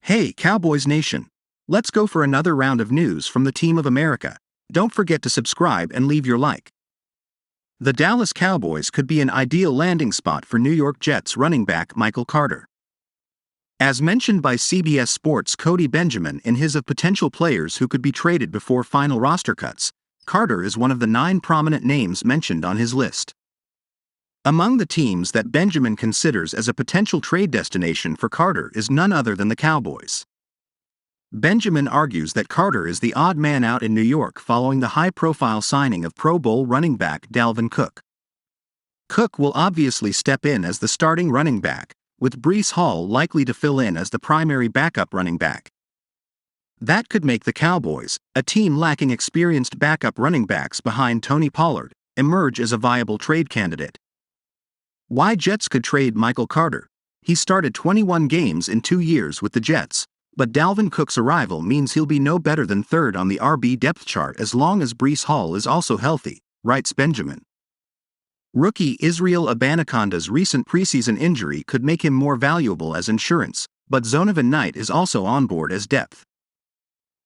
Hey, Cowboys Nation! Let's go for another round of news from the Team of America. Don't forget to subscribe and leave your like. The Dallas Cowboys could be an ideal landing spot for New York Jets running back Michael Carter. As mentioned by CBS Sports' Cody Benjamin in his of potential players who could be traded before final roster cuts, Carter is one of the 9 prominent names mentioned on his list. Among the teams that Benjamin considers as a potential trade destination for Carter is none other than the Cowboys. Benjamin argues that Carter is the odd man out in New York following the high-profile signing of Pro Bowl running back Dalvin Cook. Cook will obviously step in as the starting running back, with Breece Hall likely to fill in as the primary backup running back. That could make the Cowboys, a team lacking experienced backup running backs behind Tony Pollard, emerge as a viable trade candidate. Why Jets could trade Michael Carter? He started 21 games in 2 years with the Jets, but Dalvin Cook's arrival means he'll be no better than third on the RB depth chart as long as Breece Hall is also healthy, writes Benjamin. Rookie Israel Abanaconda's recent preseason injury could make him more valuable as insurance, but Zonovan Knight is also on board as depth.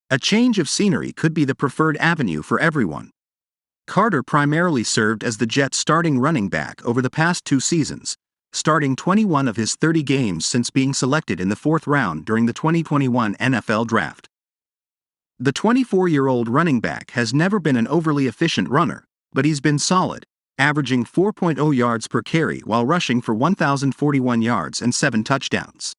A change of scenery could be the preferred avenue for everyone. Carter primarily served as the Jets' starting running back over the past 2 seasons, starting 21 of his 30 games since being selected in the 4th round during the 2021 NFL Draft. The 24-year-old running back has never been an overly efficient runner, but he's been solid, averaging 4.0 yards per carry while rushing for 1,041 yards and 7 touchdowns.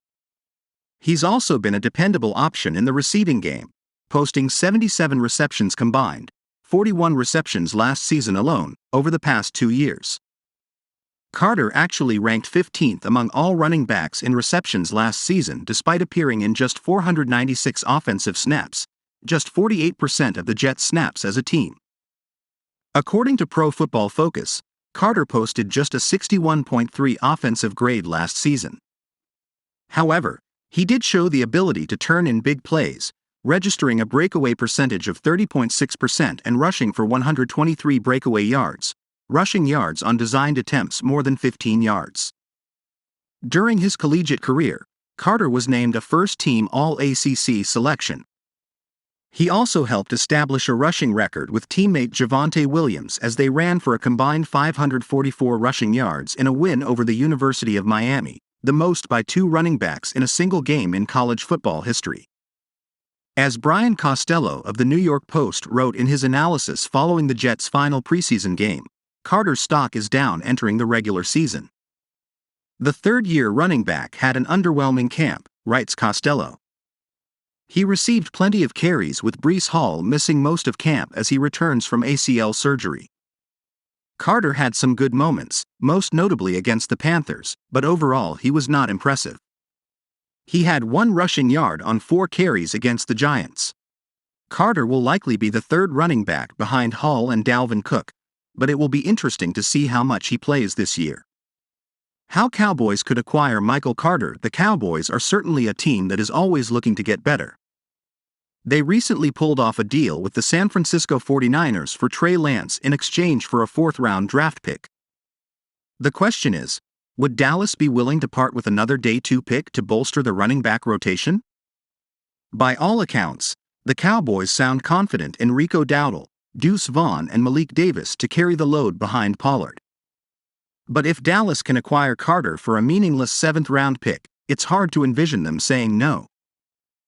He's also been a dependable option in the receiving game, posting 77 receptions combined, 41 receptions last season alone, over the past 2 years. Carter actually ranked 15th among all running backs in receptions last season despite appearing in just 496 offensive snaps, just 48% of the Jets' snaps as a team. According to Pro Football Focus, Carter posted just a 61.3 offensive grade last season. However, he did show the ability to turn in big plays, registering a breakaway percentage of 30.6% and rushing for 123 breakaway yards, rushing yards on designed attempts more than 15 yards. During his collegiate career, Carter was named a first-team All-ACC selection. He also helped establish a rushing record with teammate Javonte Williams as they ran for a combined 544 rushing yards in a win over the University of Miami, the most by 2 running backs in a single game in college football history. As Brian Costello of the New York Post wrote in his analysis following the Jets' final preseason game, Carter's stock is down entering the regular season. The third-year running back had an underwhelming camp, writes Costello. He received plenty of carries with Breece Hall missing most of camp as he returns from ACL surgery. Carter had some good moments, most notably against the Panthers, but overall he was not impressive. He had 1 rushing yard on 4 carries against the Giants. Carter will likely be the third running back behind Hall and Dalvin Cook, but it will be interesting to see how much he plays this year. How Cowboys could acquire Michael Carter? The Cowboys are certainly a team that is always looking to get better. They recently pulled off a deal with the San Francisco 49ers for Trey Lance in exchange for a 4th-round draft pick. The question is, would Dallas be willing to part with another day 2 pick to bolster the running back rotation? By all accounts, the Cowboys sound confident in Rico Dowdle, Deuce Vaughn and Malik Davis to carry the load behind Pollard. But if Dallas can acquire Carter for a meaningless 7th-round pick, it's hard to envision them saying no.